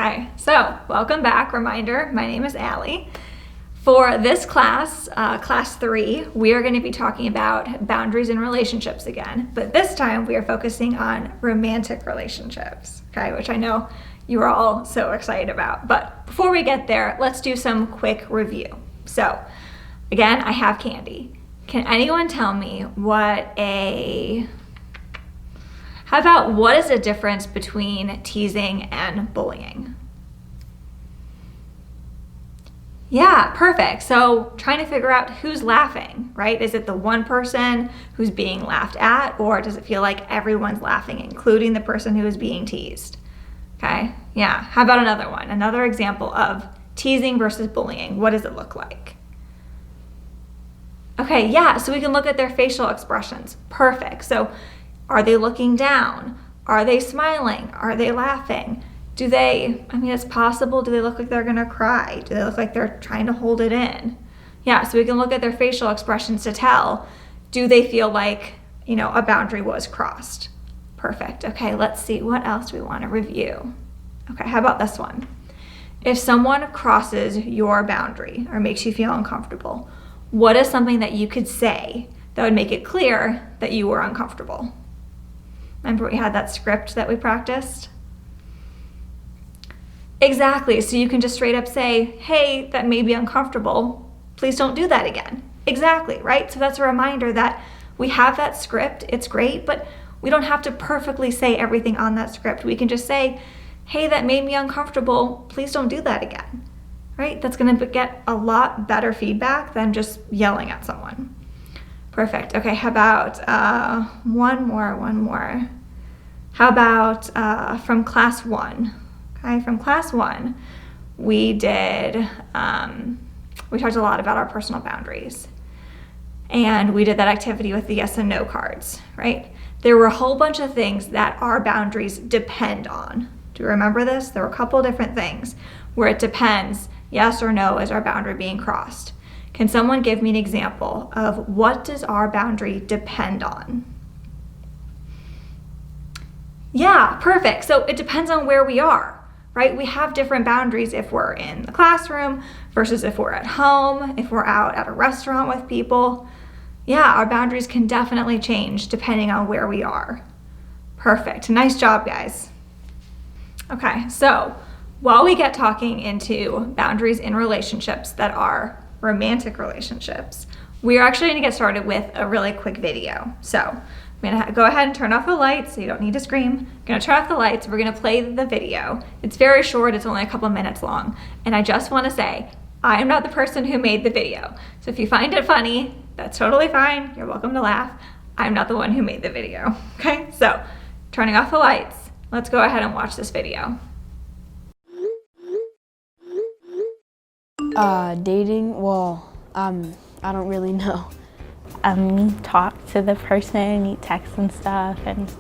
Okay, so welcome back. Reminder, my name is Allie. For this class, class 3, we are going to be talking about boundaries in relationships again, but this time we are focusing on romantic relationships, okay, which I know you are all so excited about. But before we get there, let's do some quick review. So again, I have candy. Can anyone tell me what is the difference between teasing and bullying? Yeah, perfect. So trying to figure out who's laughing, right? Is it the one person who's being laughed at, or does it feel like everyone's laughing, including the person who is being teased? Okay, yeah. How about another one? Another example of teasing versus bullying. What does it look like? Okay, yeah, so we can look at their facial expressions. Perfect. So are they looking down? Are they smiling? Are they laughing? It's possible, do they look like they're gonna cry? Do they look like they're trying to hold it in? Yeah, so we can look at their facial expressions to tell, do they feel like, a boundary was crossed? Perfect. Okay, let's see, what else do we wanna review? Okay, how about this one? If someone crosses your boundary or makes you feel uncomfortable, what is something that you could say that would make it clear that you were uncomfortable? Remember we had that script that we practiced? Exactly, so you can just straight up say, hey, that may be uncomfortable. Please don't do that again. Exactly, right? So that's a reminder that we have that script, it's great, but we don't have to perfectly say everything on that script. We can just say, hey, that made me uncomfortable. Please don't do that again, right? That's gonna get a lot better feedback than just yelling at someone. Perfect, okay, how about one more. How about from class 1? Okay, from class 1, we talked a lot about our personal boundaries. And we did that activity with the yes and no cards, right? There were a whole bunch of things that our boundaries depend on. Do you remember this? There were a couple different things where it depends, yes or no, is our boundary being crossed. Can someone give me an example of what does our boundary depend on? Yeah, perfect. So it depends on where we are. Right? We have different boundaries if we're in the classroom versus if we're at home, if we're out at a restaurant with people. Yeah, our boundaries can definitely change depending on where we are. Perfect. Nice job, guys. Okay, so while we get talking into boundaries in relationships that are romantic relationships, we are actually going to get started with a really quick video. So I'm gonna go ahead and turn off the lights so you don't need to scream. I'm gonna turn off the lights, we're gonna play the video. It's very short, it's only a couple minutes long. And I just wanna say, I am not the person who made the video. So if you find it funny, that's totally fine. You're welcome to laugh. I'm not the one who made the video, okay? So, turning off the lights, let's go ahead and watch this video. Dating, well, I don't really know. Talk to the person, you text and stuff, and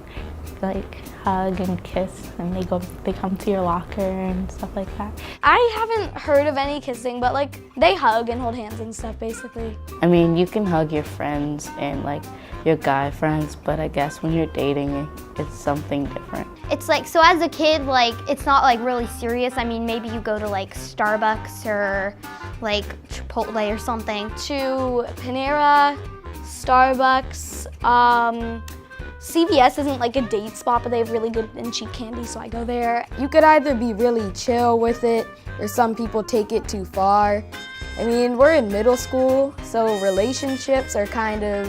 like hug and kiss, and they come to your locker and stuff like that. I haven't heard of any kissing, but like they hug and hold hands and stuff basically. I mean, you can hug your friends and like your guy friends, but I guess when you're dating, it's something different. It's like, so as a kid, like it's not like really serious. I mean, maybe you go to like Starbucks or like Chipotle or something. To Panera, Starbucks, CVS isn't like a date spot, but they have really good and cheap candy, so I go there. You could either be really chill with it, or some people take it too far. I mean, we're in middle school, so relationships are kind of,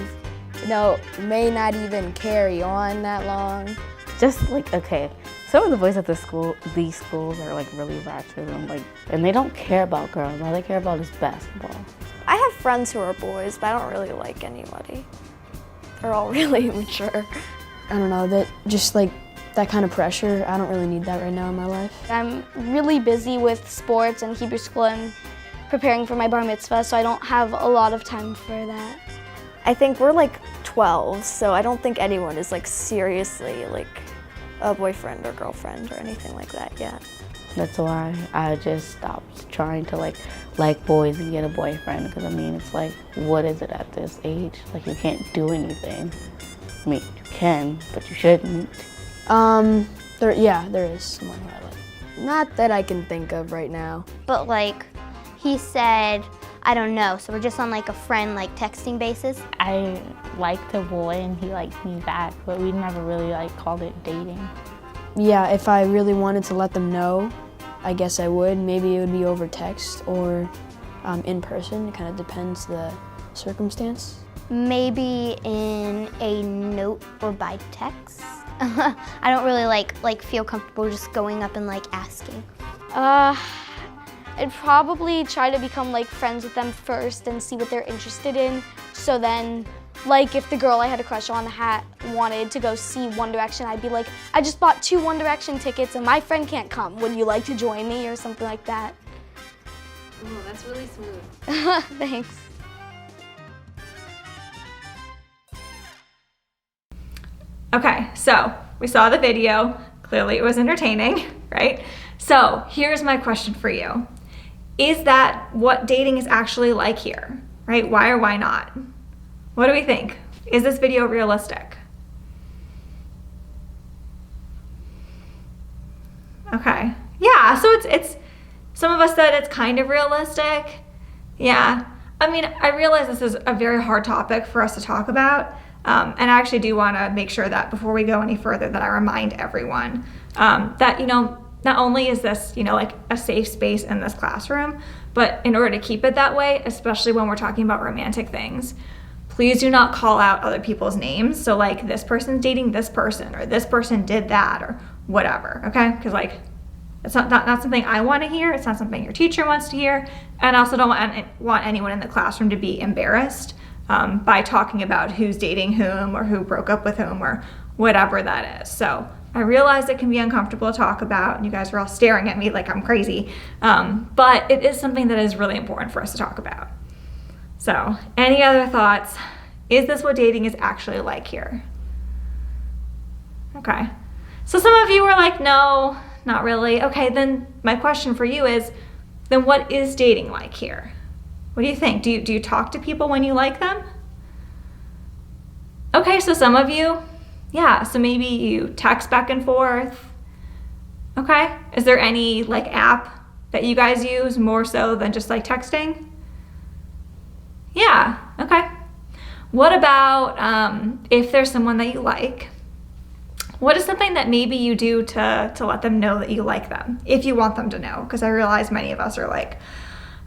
may not even carry on that long. Just like, okay, some of the boys at these schools are like really ratchet and they don't care about girls. All they care about is basketball. I have friends who are boys, but I don't really like anybody. They're all really immature. I don't know, that kind of pressure, I don't really need that right now in my life. I'm really busy with sports and Hebrew school and preparing for my bar mitzvah, so I don't have a lot of time for that. I think we're like 12, so I don't think anyone is like seriously like a boyfriend or girlfriend or anything like that yet. That's why I just stopped trying to like boys and get a boyfriend, because I mean, it's like, what is it at this age? Like, you can't do anything. I mean, you can, but you shouldn't. There is someone who I like. Not that I can think of right now. But like, he said, I don't know, so we're just on like a friend like texting basis. I liked a boy and he liked me back, but we never really like called it dating. Yeah, if I really wanted to let them know, I guess I would. Maybe it would be over text or in person. It kind of depends the circumstance. Maybe in a note or by text. I don't really like feel comfortable just going up and like asking. I'd probably try to become like friends with them first and see what they're interested in. So then, like if the girl I had a crush on wanted to go see One Direction, I'd be like, I just bought 2 One Direction tickets and my friend can't come. Would you like to join me or something like that? Oh, that's really smooth. Thanks. Okay, so we saw the video. Clearly it was entertaining, right? So here's my question for you. Is that what dating is actually like here, right? Why or why not? What do we think? Is this video realistic? Okay, yeah, so it's some of us said it's kind of realistic. Yeah, I mean, I realize this is a very hard topic for us to talk about. And I actually do want to make sure that before we go any further that I remind everyone that, you know, not only is this, you know, like a safe space in this classroom, but in order to keep it that way, especially when we're talking about romantic things, please do not call out other people's names. So like this person's dating this person or this person did that or whatever, okay? Because like it's not something I want to hear. It's not something your teacher wants to hear. And I also don't want anyone in the classroom to be embarrassed by talking about who's dating whom or who broke up with whom or whatever that is. So I realize it can be uncomfortable to talk about, and you guys are all staring at me like I'm crazy, but it is something that is really important for us to talk about. So any other thoughts? Is this what dating is actually like here? Okay, so some of you were like, no, not really. Okay, then my question for you is, then what is dating like here? What do you think? Do you talk to people when you like them? Okay, so some of you, yeah, so maybe you text back and forth. Okay, is there any like app that you guys use more so than just like texting? Yeah, okay. What about if there's someone that you like? What is something that maybe you do to let them know that you like them, if you want them to know? Because I realize many of us are like,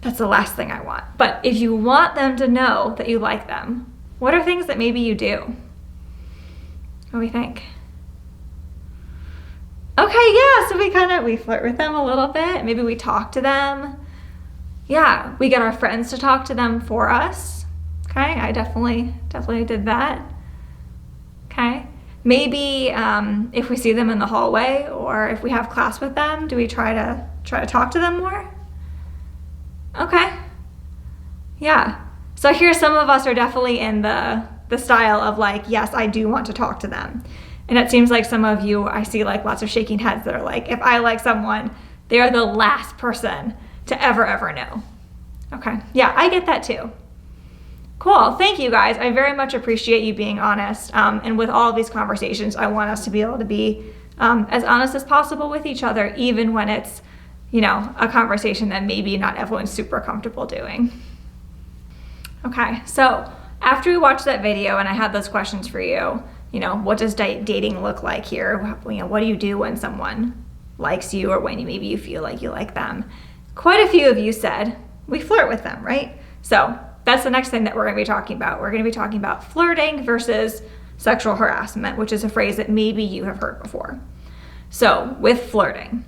that's the last thing I want. But if you want them to know that you like them, what are things that maybe you do? What do we think? Okay, yeah, so we flirt with them a little bit. Maybe we talk to them. Yeah, we get our friends to talk to them for us. Okay, I definitely did that. Okay, maybe if we see them in the hallway or if we have class with them, do we try to talk to them more? Okay, yeah. So here some of us are definitely in the style of like, yes, I do want to talk to them. And it seems like some of you, I see like lots of shaking heads that are like, if I like someone, they are the last person to ever know. Okay, yeah, I get that too. Cool, thank you guys. I very much appreciate you being honest. And with all of these conversations, I want us to be able to be as honest as possible with each other, even when it's, you know, a conversation that maybe not everyone's super comfortable doing. Okay, so after we watched that video and I had those questions for you, you know, what does dating look like here? You know, what do you do when someone likes you or when maybe you feel like you like them? Quite a few of you said, we flirt with them, right? So that's the next thing that we're gonna be talking about. We're gonna be talking about flirting versus sexual harassment, which is a phrase that maybe you have heard before. So with flirting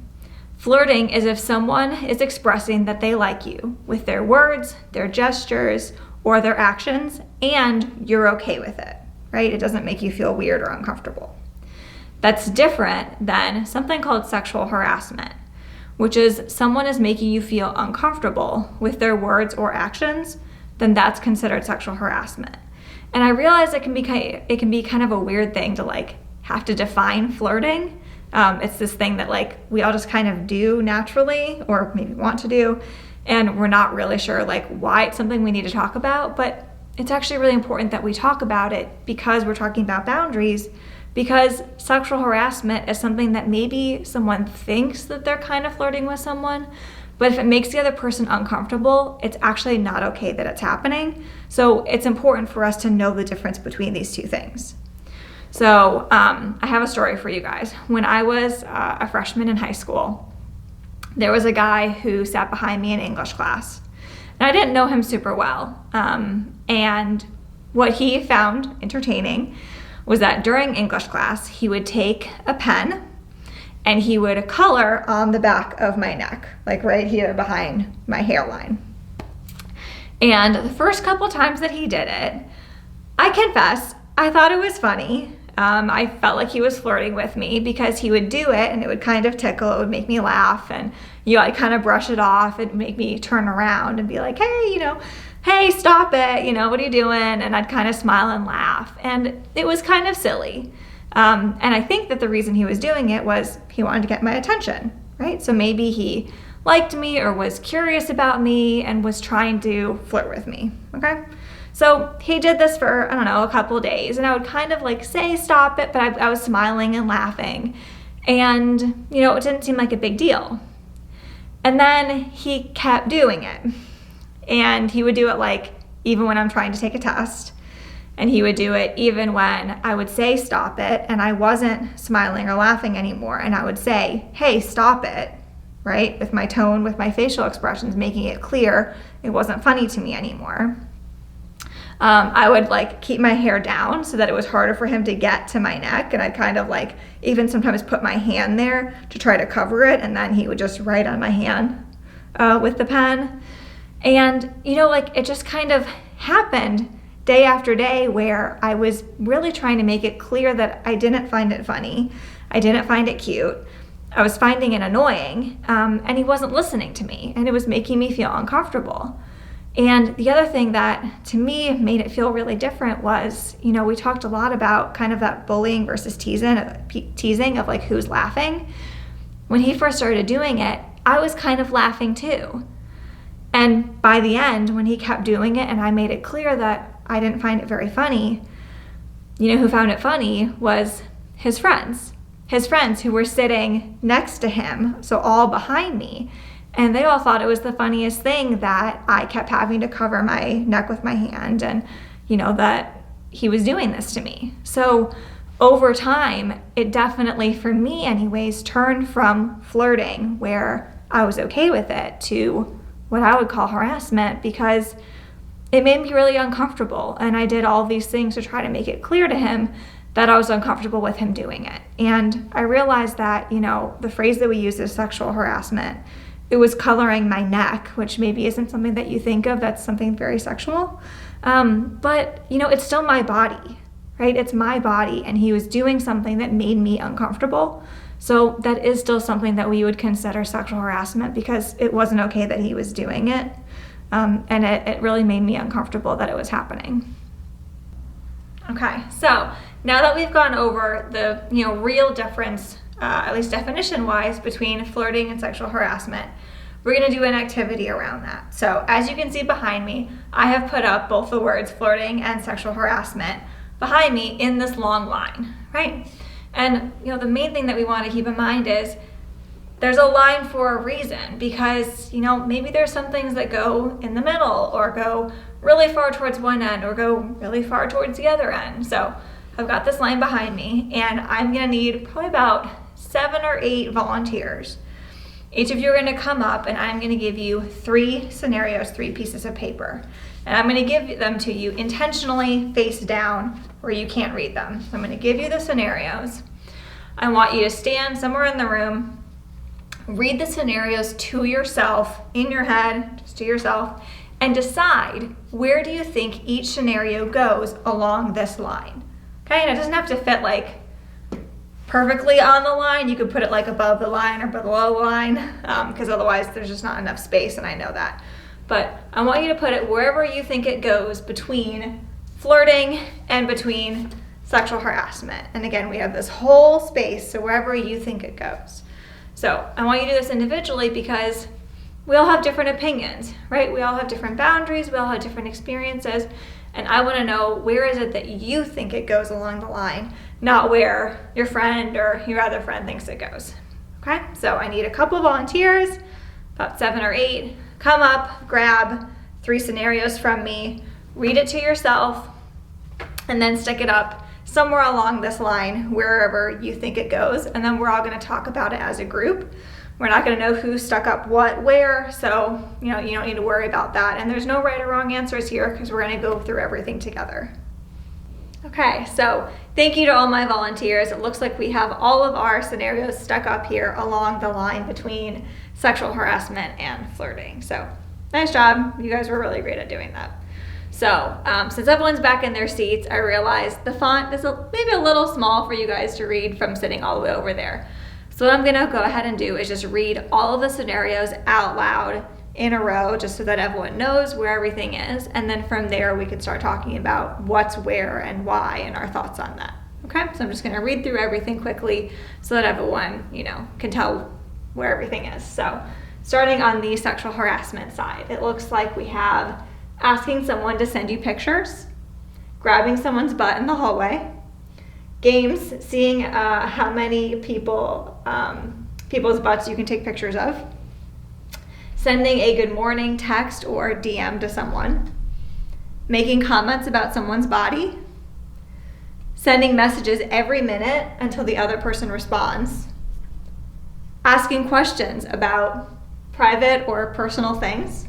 is if someone is expressing that they like you with their words, their gestures, or their actions, and you're okay with it, right? It doesn't make you feel weird or uncomfortable. That's different than something called sexual harassment, which is someone is making you feel uncomfortable with their words or actions, then that's considered sexual harassment. And I realize it can be kind of a weird thing to like have to define flirting. It's this thing that like we all just kind of do naturally or maybe want to do, and we're not really sure like why it's something we need to talk about, but it's actually really important that we talk about it because we're talking about boundaries, because sexual harassment is something that maybe someone thinks that they're kind of flirting with someone, but if it makes the other person uncomfortable, it's actually not okay that it's happening. So it's important for us to know the difference between these two things. So I have a story for you guys. When I was a freshman in high school, there was a guy who sat behind me in English class. And I didn't know him super well. And what he found entertaining was that during English class, he would take a pen and he would color on the back of my neck, like right here behind my hairline. And the first couple times that he did it, I confess, I thought it was funny. I felt like he was flirting with me because he would do it and it would kind of tickle, it would make me laugh, and I'd kind of brush it off, it'd make me turn around and be like, hey, hey, stop it, what are you doing? And I'd kind of smile and laugh, and it was kind of silly. And I think that the reason he was doing it was he wanted to get my attention, right? So maybe he liked me or was curious about me and was trying to flirt with me, okay? So he did this for, I don't know, a couple days, and I would kind of like say stop it, but I was smiling and laughing, and it didn't seem like a big deal. And then he kept doing it, and he would do it like even when I'm trying to take a test, and he would do it even when I would say stop it and I wasn't smiling or laughing anymore, and I would say, hey, stop it, right? With my tone, with my facial expressions, making it clear it wasn't funny to me anymore. I would like keep my hair down so that it was harder for him to get to my neck, and I'd kind of like even sometimes put my hand there to try to cover it, and then he would just write on my hand with the pen. And it just kind of happened day after day where I was really trying to make it clear that I didn't find it funny, I didn't find it cute, I was finding it annoying, and he wasn't listening to me, and it was making me feel uncomfortable. And the other thing that to me made it feel really different was, we talked a lot about kind of that bullying versus teasing of like who's laughing. When he first started doing it, I was kind of laughing too. And by the end, when he kept doing it and I made it clear that I didn't find it very funny, who found it funny was his friends. His friends who were sitting next to him, so all behind me. And they all thought it was the funniest thing that I kept having to cover my neck with my hand, and that he was doing this to me. So over time, it definitely, for me anyways, turned from flirting, where I was okay with it, to what I would call harassment, because it made me really uncomfortable. And I did all these things to try to make it clear to him that I was uncomfortable with him doing it. And I realized that, the phrase that we use is sexual harassment. It was coloring my neck, which maybe isn't something that you think of, that's something very sexual. But, it's still my body, right? It's my body, and he was doing something that made me uncomfortable. So that is still something that we would consider sexual harassment, because it wasn't okay that he was doing it. And it really made me uncomfortable that it was happening. Okay, so now that we've gone over the, real difference, at least definition-wise, between flirting and sexual harassment, we're going to do an activity around that. So as you can see behind me, I have put up both the words flirting and sexual harassment behind me in this long line, right? And the main thing that we want to keep in mind is there's a line for a reason, because maybe there's some things that go in the middle, or go really far towards one end, or go really far towards the other end. So I've got this line behind me, and I'm going to need probably about 7 or 8 volunteers. Each of you are going to come up, and I'm going to give you 3 scenarios, 3 pieces of paper. And I'm going to give them to you intentionally face down where you can't read them. So I'm going to give you the scenarios. I want you to stand somewhere in the room, read the scenarios to yourself, in your head, just to yourself, and decide where do you think each scenario goes along this line. Okay, and it doesn't have to fit like perfectly on the line. You could put it like above the line or below the line, because otherwise there's just not enough space, and I know that. But I want you to put it wherever you think it goes between flirting and between sexual harassment. And again, we have this whole space, so wherever you think it goes. So I want you to do this individually, because we all have different opinions, right? We all have different boundaries, we all have different experiences, and I want to know, where is it that you think it goes along the line, not where your friend or your other friend thinks it goes. Okay, so I need a couple volunteers, about 7 or 8, come up, grab 3 scenarios from me, read it to yourself, and then stick it up somewhere along this line, wherever you think it goes, and then we're all going to talk about it as a group. We're not going to know who stuck up what where, so you don't need to worry about that. And there's no right or wrong answers here, because we're going to go through everything together. Okay, so thank you to all my volunteers. It looks like we have all of our scenarios stuck up here along the line between sexual harassment and flirting. So nice job. You guys were really great at doing that. So since everyone's back in their seats, I realized the font is maybe a little small for you guys to read from sitting all the way over there. So what I'm gonna go ahead and do is just read all of the scenarios out loud in a row, just so that everyone knows where everything is. And then from there, we can start talking about what's where and why and our thoughts on that. Okay, so I'm just gonna read through everything quickly so that everyone, can tell where everything is. So starting on the sexual harassment side, it looks like we have asking someone to send you pictures, grabbing someone's butt in the hallway, games, seeing how many people's butts you can take pictures of, sending a good morning text or DM to someone, making comments about someone's body, sending messages every minute until the other person responds, asking questions about private or personal things,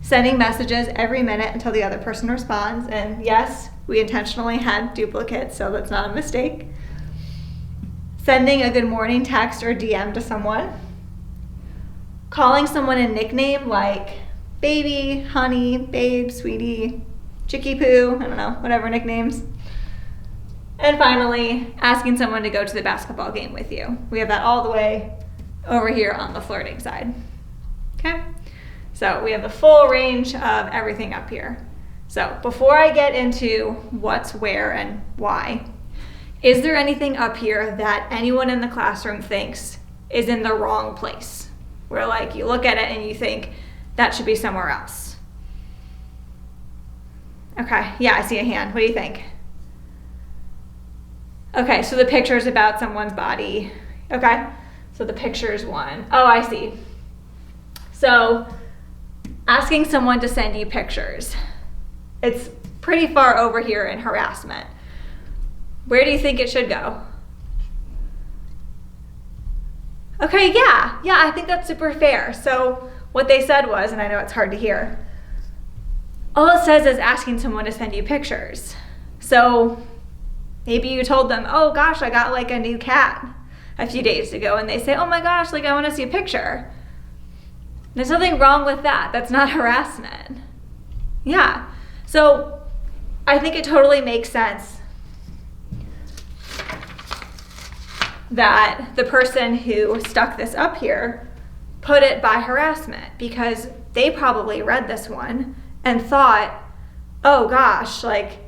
sending messages every minute until the other person responds, and yes, we intentionally had duplicates, so that's not a mistake. Sending a good morning text or DM to someone. Calling someone a nickname like baby, honey, babe, sweetie, chicky poo, I don't know, whatever nicknames. And finally, asking someone to go to the basketball game with you. We have that all the way over here on the flirting side. Okay? So we have the full range of everything up here. So before I get into what's where and why, is there anything up here that anyone in the classroom thinks is in the wrong place? Where like you look at it and you think that should be somewhere else. Okay, yeah, I see a hand. What do you think? Okay, so the picture is about someone's body. Okay, so the picture is one. Oh, I see. So asking someone to send you pictures. It's pretty far over here in harassment. Where do you think it should go? Okay, yeah, I think that's super fair. So what they said was, and I know it's hard to hear, all it says is asking someone to send you pictures. So maybe you told them, oh gosh, I got like a new cat a few days ago, and they say, oh my gosh, like I want to see a picture. There's nothing wrong with that. That's not harassment. Yeah. So I think it totally makes sense that the person who stuck this up here put it by harassment, because they probably read this one and thought, oh gosh, like,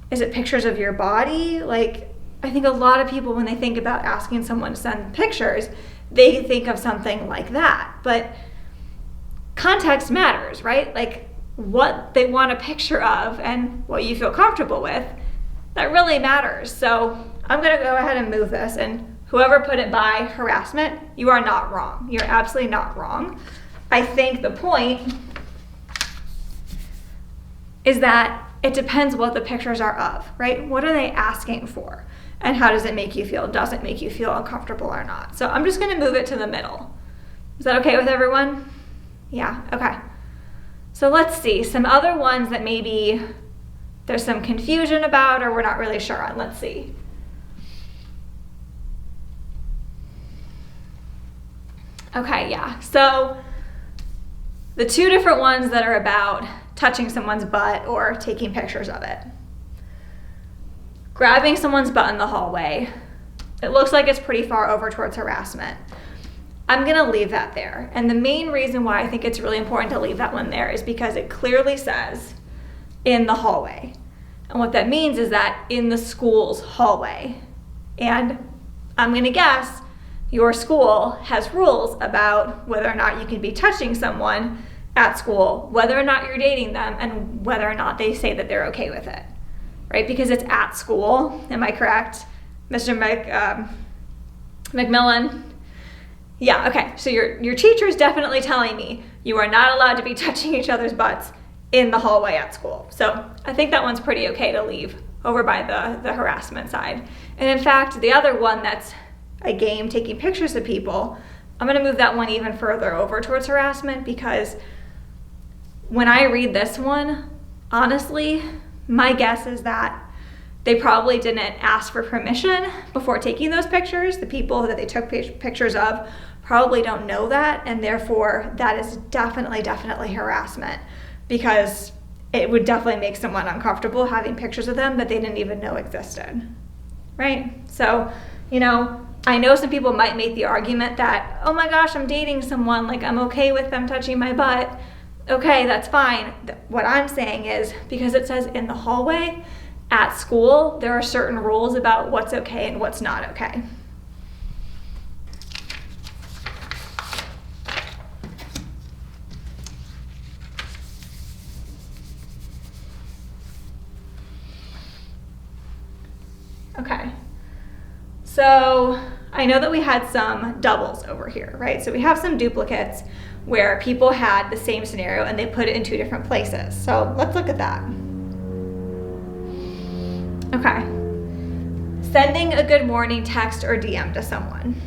is it pictures of your body? Like, I think a lot of people, when they think about asking someone to send pictures, they think of something like that. But context matters, right? Like what they want a picture of and what you feel comfortable with, that really matters. So I'm gonna go ahead and move this, and whoever put it by harassment, you are not wrong. You're absolutely not wrong. I think the point is that it depends what the pictures are of, right? What are they asking for? And how does it make you feel? Does it make you feel uncomfortable or not? So I'm just gonna move it to the middle. Is that okay with everyone? Yeah, okay. So let's see, some other ones that maybe there's some confusion about or we're not really sure on. Let's see. Okay, yeah, so the 2 different ones that are about touching someone's butt or taking pictures of it. Grabbing someone's butt in the hallway. It looks like it's pretty far over towards harassment. I'm gonna leave that there. And the main reason why I think it's really important to leave that one there is because it clearly says in the hallway. And what that means is that in the school's hallway. And I'm gonna guess your school has rules about whether or not you can be touching someone at school, whether or not you're dating them, and whether or not they say that they're okay with it, right? Because it's at school. Am I correct, Mr. McMillan? Yeah, okay. So your teacher is definitely telling me you are not allowed to be touching each other's butts in the hallway at school. So I think that one's pretty okay to leave over by the harassment side. And in fact, the other one that's a game, taking pictures of people, I'm gonna move that one even further over towards harassment, because when I read this one, honestly, my guess is that they probably didn't ask for permission before taking those pictures. The people that they took pictures of probably don't know that, and therefore that is definitely harassment, because it would definitely make someone uncomfortable having pictures of them that they didn't even know existed, right? So, you know, I know some people might make the argument that, oh my gosh, I'm dating someone, like I'm okay with them touching my butt. Okay, that's fine. What I'm saying is, because it says in the hallway at school, there are certain rules about what's okay and what's not okay. Okay, so I know that we had some doubles over here, right? So we have some duplicates where people had the same scenario and they put it in two different places. So let's look at that. Okay, sending a good morning text or DM to someone.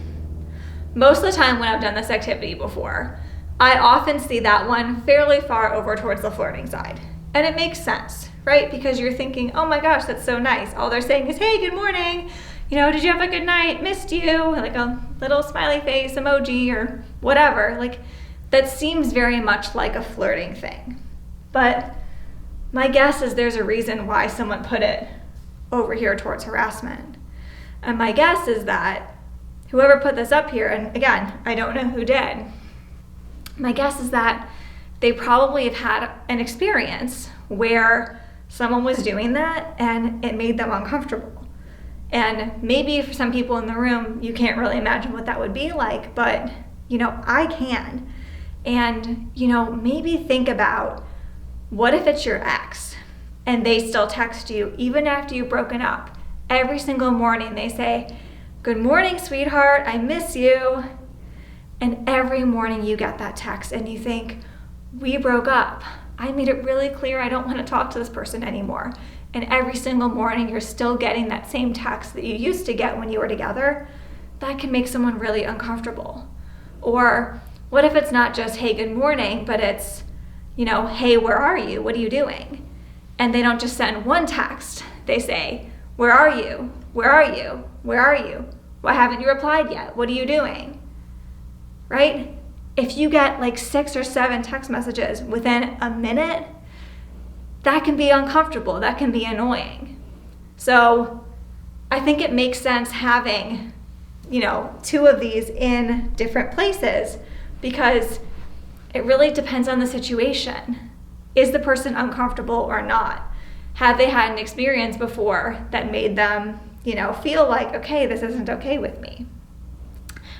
Most of the time when I've done this activity before, I often see that one fairly far over towards the flirting side. And it makes sense, right? Because you're thinking, oh my gosh, that's so nice. All they're saying is, hey, good morning. You know, did you have a good night? Missed you. Like a little smiley face emoji or whatever. Like, that seems very much like a flirting thing. But my guess is there's a reason why someone put it over here towards harassment. And my guess is that whoever put this up here, and again, I don't know who did, my guess is that they probably have had an experience where someone was doing that and it made them uncomfortable. And maybe for some people in the room, you can't really imagine what that would be like, but you know, I can. And you know, maybe think about, what if it's your ex and they still text you even after you've broken up? Every single morning they say, good morning, sweetheart, I miss you. And every morning you get that text and you think, we broke up. I made it really clear I don't want to talk to this person anymore. And every single morning you're still getting that same text that you used to get when you were together. That can make someone really uncomfortable. Or what if it's not just, hey, good morning, but it's, you know, hey, where are you? What are you doing? And they don't just send one text. They say, where are you? Where are you? Where are you? Why haven't you replied yet? What are you doing? Right? If you get like 6 or 7 text messages within a minute, that can be uncomfortable. That can be annoying. So I think it makes sense having, you know, 2 of these in different places, because it really depends on the situation. Is the person uncomfortable or not? Have they had an experience before that made them, you know, feel like, okay, this isn't okay with me?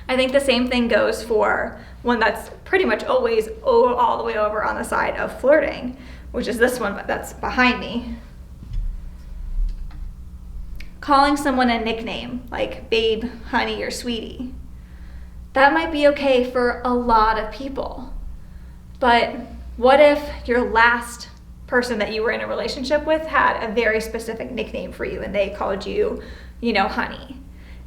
I think the same thing goes for one that's pretty much always all the way over on the side of flirting, which is this one that's behind me. Calling someone a nickname like babe, honey, or sweetie. That might be okay for a lot of people. But what if your last person that you were in a relationship with had a very specific nickname for you and they called you, you know, honey?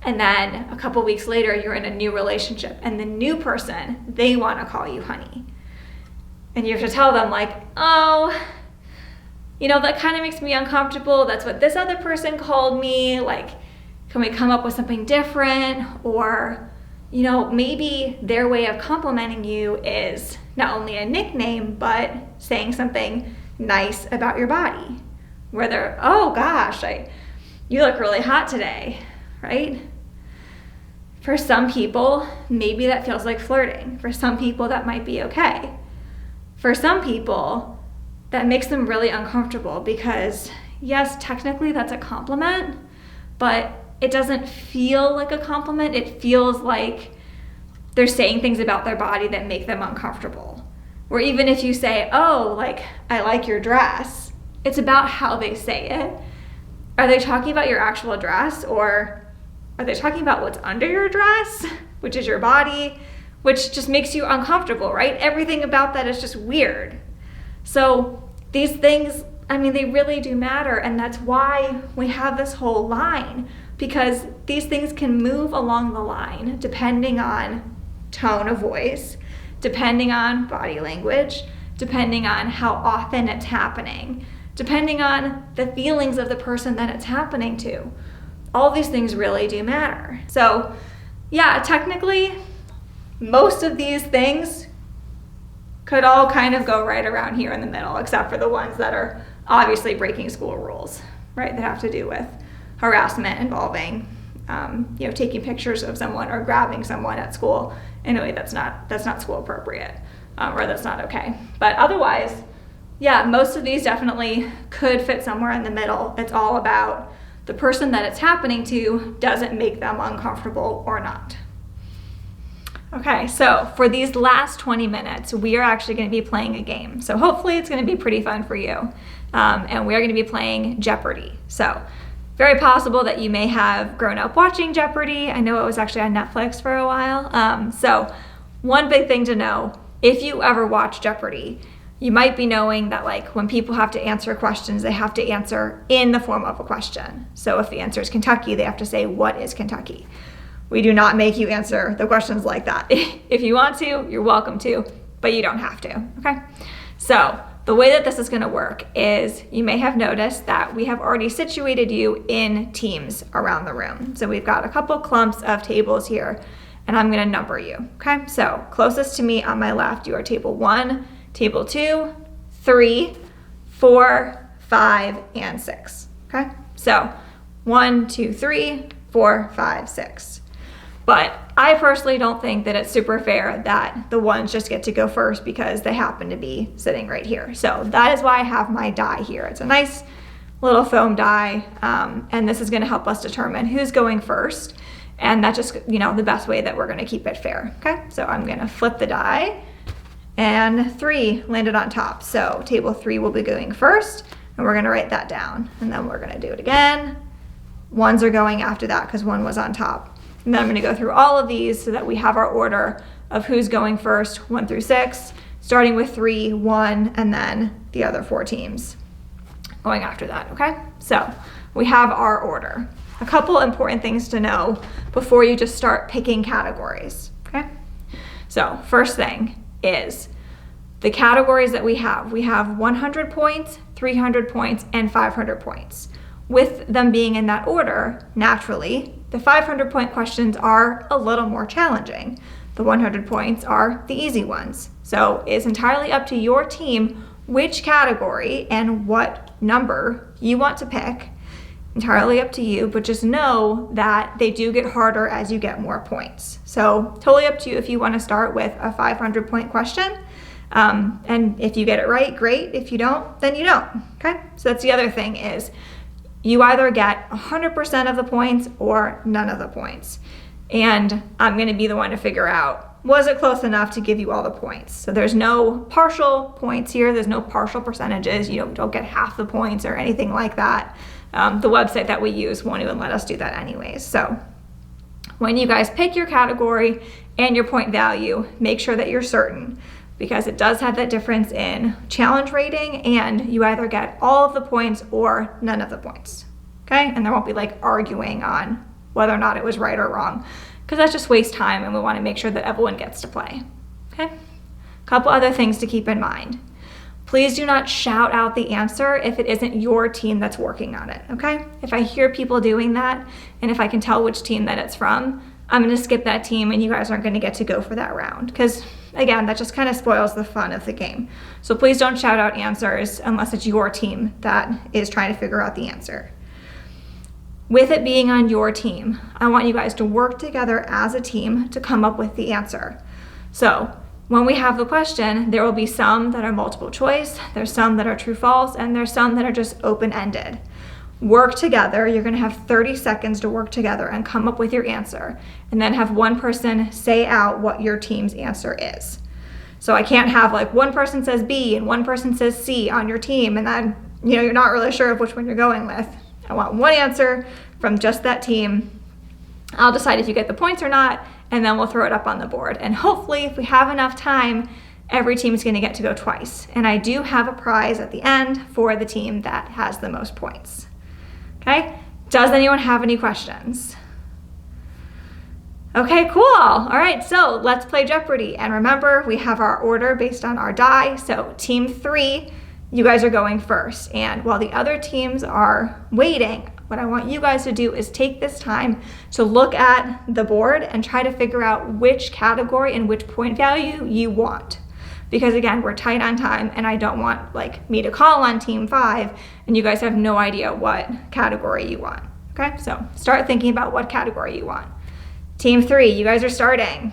And then a couple weeks later, you're in a new relationship and the new person, they want to call you honey. And you have to tell them like, oh, you know, that kind of makes me uncomfortable. That's what this other person called me. Like, can we come up with something different? Or, you know, maybe their way of complimenting you is not only a nickname, but saying something nice about your body. Where they're, oh gosh, you look really hot today, right? For some people, maybe that feels like flirting. For some people, that might be okay. For some people, that makes them really uncomfortable because, yes, technically that's a compliment, but it doesn't feel like a compliment. It feels like they're saying things about their body that make them uncomfortable. Or even if you say, oh, like, I like your dress, it's about how they say it. Are they talking about your actual dress, or are they talking about what's under your dress, which is your body, which just makes you uncomfortable, right? Everything about that is just weird. So these things, I mean, they really do matter, and that's why we have this whole line, because these things can move along the line depending on tone of voice, depending on body language, depending on how often it's happening, depending on the feelings of the person that it's happening to. All these things really do matter. So yeah, technically, most of these things could all kind of go right around here in the middle, except for the ones that are obviously breaking school rules, right? That have to do with harassment involving, taking pictures of someone or grabbing someone at school in a way that's not school appropriate, or that's not okay. But otherwise, yeah, most of these definitely could fit somewhere in the middle. It's all about the person that it's happening to, does it make them uncomfortable or not? Okay, so for these last 20 minutes, we are actually going to be playing a game. So hopefully it's going to be pretty fun for you. And we are going to be playing Jeopardy. So very possible that you may have grown up watching Jeopardy. I know it was actually on Netflix for a while. So one big thing to know, if you ever watch Jeopardy, you might be knowing that like when people have to answer questions, they have to answer in the form of a question. So if the answer is Kentucky, they have to say, what is Kentucky? We do not make you answer the questions like that. If you want to, you're welcome to, but you don't have to, okay? So the way that this is gonna work is, you may have noticed that we have already situated you in teams around the room. So we've got a couple clumps of tables here, and I'm gonna number you, okay? So closest to me on my left, you are table 1, table 2, 3, 4, 5, and 6, okay? So 1, 2, 3, 4, 5, 6. But I personally don't think that it's super fair that the ones just get to go first because they happen to be sitting right here. So that is why I have my die here. It's a nice little foam die, and this is gonna help us determine who's going first. And that's just, the best way that we're gonna keep it fair, okay? So I'm gonna flip the die, and 3 landed on top. So table 3 will be going first, and we're gonna write that down. And then we're gonna do it again. 1s are going after that because 1 was on top. And then I'm gonna go through all of these so that we have our order of who's going first, 1 through 6, starting with 3, 1, and then the other 4 teams going after that, okay? So we have our order. A couple important things to know before you just start picking categories, okay? So first thing is the categories that we have 100 points, 300 points, and 500 points. With them being in that order, naturally, the 500 point questions are a little more challenging. The 100 points are the easy ones. So it's entirely up to your team which category and what number you want to pick. Entirely up to you, but just know that they do get harder as you get more points. So totally up to you if you want to start with a 500 point question. And if you get it right, great. If you don't, then you don't, okay? So that's the other thing is, you either get 100% of the points or none of the points. And I'm gonna be the one to figure out, was it close enough to give you all the points? So there's no partial points here, there's no partial percentages, you don't get half the points or anything like that. The website that we use won't even let us do that anyways. So when you guys pick your category and your point value, make sure that you're certain, because it does have that difference in challenge rating, and you either get all of the points or none of the points, okay? And there won't be like arguing on whether or not it was right or wrong, because that's just waste time, and we wanna make sure that everyone gets to play, okay? Couple other things to keep in mind. Please do not shout out the answer if it isn't your team that's working on it, okay? If I hear people doing that, and if I can tell which team that it's from, I'm gonna skip that team and you guys aren't gonna get to go for that round, because again, that just kind of spoils the fun of the game. So please don't shout out answers unless it's your team that is trying to figure out the answer. With it being on your team, I want you guys to work together as a team to come up with the answer. So when we have the question, there will be some that are multiple choice, there's some that are true false, and there's some that are just open-ended. work together. You're gonna have 30 seconds to work together and come up with your answer, and then have one person say out what your team's answer is. So I can't have like one person says B and one person says C on your team, and then you're not really sure of which one you're going with. I want one answer from just that team. I'll decide if you get the points or not, and then we'll throw it up on the board. And hopefully, if we have enough time, every team is going to get to go twice. And I do have a prize at the end for the team that has the most points. Okay? Does anyone have any questions? Okay, cool. All right, so let's play Jeopardy. And remember, we have our order based on our die. So team 3, you guys are going first. And while the other teams are waiting, what I want you guys to do is take this time to look at the board and try to figure out which category and which point value you want. Because again, we're tight on time, and I don't want like me to call on team 5 and you guys have no idea what category you want. Okay, so start thinking about what category you want. Team 3, you guys are starting.